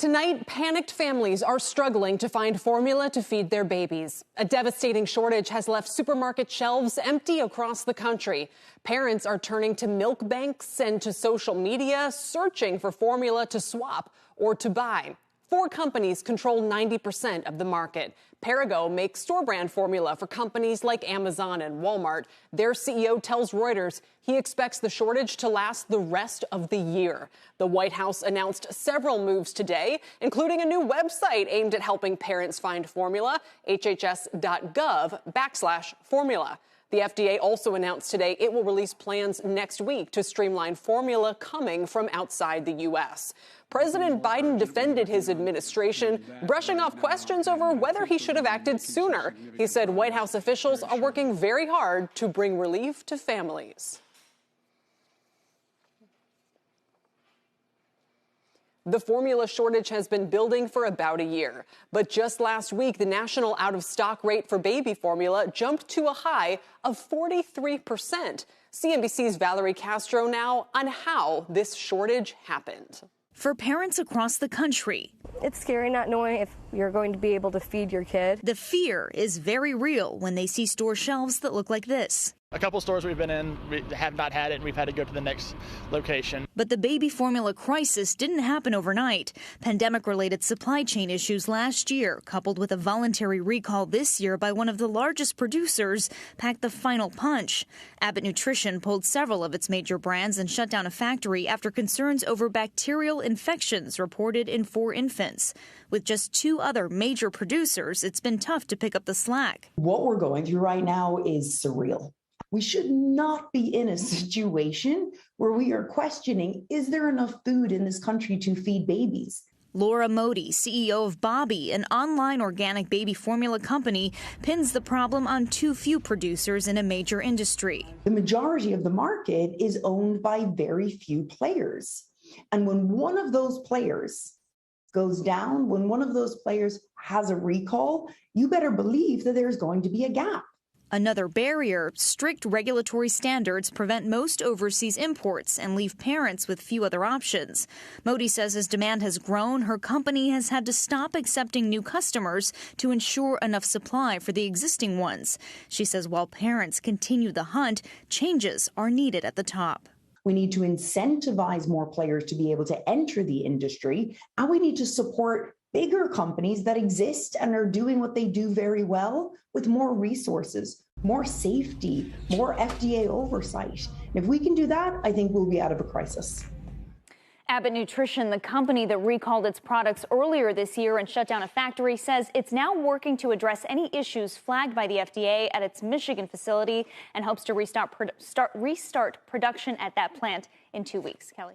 Tonight, panicked families are struggling to find formula to feed their babies. A devastating shortage has left supermarket shelves empty across the country. Parents are turning to milk banks and to social media, searching for formula to swap or to buy. 4 companies control 90% of the market. Perrigo makes store-brand formula for companies like Amazon and Walmart. Their CEO tells Reuters he expects the shortage to last the rest of the year. The White House announced several moves today, including a new website aimed at helping parents find formula, hhs.gov/formula. The FDA also announced today it will release plans next week to streamline formula coming from outside the U.S. President Biden defended his administration, brushing off questions over whether he should have acted sooner. He said White House officials are working very hard to bring relief to families. The formula shortage has been building for about a year. But just last week, the national out-of-stock rate for baby formula jumped to a high of 43%. CNBC's Valerie Castro now on how this shortage happened. For parents across the country, it's scary not knowing if you're going to be able to feed your kid. The fear is very real when they see store shelves that look like this. A couple stores we've been in, we have not had it, and we've had to go to the next location. But the baby formula crisis didn't happen overnight. Pandemic-related supply chain issues last year, coupled with a voluntary recall this year by one of the largest producers, packed the final punch. Abbott Nutrition pulled several of its major brands and shut down a factory after concerns over bacterial infections reported in 4 infants. With just 2 other major producers, it's been tough to pick up the slack. What we're going through right now is surreal. We should not be in a situation where we are questioning, is there enough food in this country to feed babies? Laura Modi, CEO of Bobby, an online organic baby formula company, pins the problem on too few producers in a major industry. The majority of the market is owned by very few players. And when one of those players goes down, when one of those players has a recall, you better believe that there's going to be a gap. Another barrier, strict regulatory standards prevent most overseas imports and leave parents with few other options. Modi says as demand has grown, her company has had to stop accepting new customers to ensure enough supply for the existing ones. She says while parents continue the hunt, changes are needed at the top. We need to incentivize more players to be able to enter the industry, and we need to support bigger companies that exist and are doing what they do very well with more resources, more safety, more FDA oversight. And if we can do that, I think we'll be out of a crisis. Abbott Nutrition, the company that recalled its products earlier this year and shut down a factory, says it's now working to address any issues flagged by the FDA at its Michigan facility and hopes to restart production at that plant in 2 weeks. Kelly.